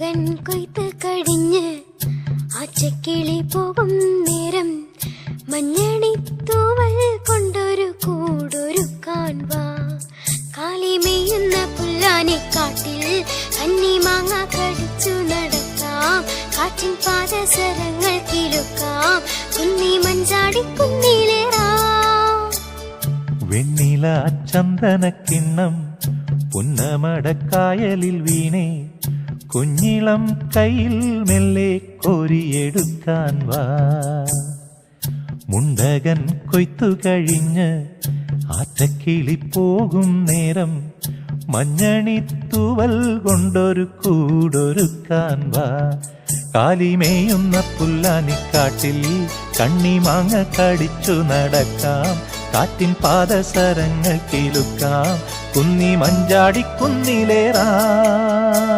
മുണ്ടകൻ കൊയ്ത്ത് കഴിഞ്ഞ് ആച്ചക്കിളി പോകും നേരം മഞ്ഞണിത്തൂവൽ കൊണ്ടൊരു കൂടൊരുക്കാൻ വാ. കാലിമെയ്യുന്ന പുല്ലാനിക്കാട്ടിൽ കന്നിമാങ്ങ കടിച്ചു നടക്കാം. കാറ്റിൻ പാദസരങ്ങൾ കിലുക്കാം. കുന്നി മഞ്ചാടി കുന്നിലേറാം. വെണ്ണില ചന്ദനക്കിണ്ണം പുന്നമടക്കായലിൽ വീണേ കുഞ്ഞിളം കയ്യിൽ മെല്ലെ കോരിയെടുക്കാൻ വാ. മുണ്ടകൻ കൊയ്ത്തു കഴിഞ്ഞ് ആറ്റക്കിളി പോകും നേരം മഞ്ഞണിത്തൂവൽ കൊണ്ടൊരു കൂടൊരുക്കാൻ വാ. കാലിമേയുന്ന പുല്ലാനിക്കാട്ടിൽ കണ്ണിമാങ്ങ കടിച്ചു നടക്കാം. കാറ്റിൻ പാദസരങ്ങൾ കിലുക്കാം. കുന്നി മഞ്ചാടി കുന്നിലേറാം.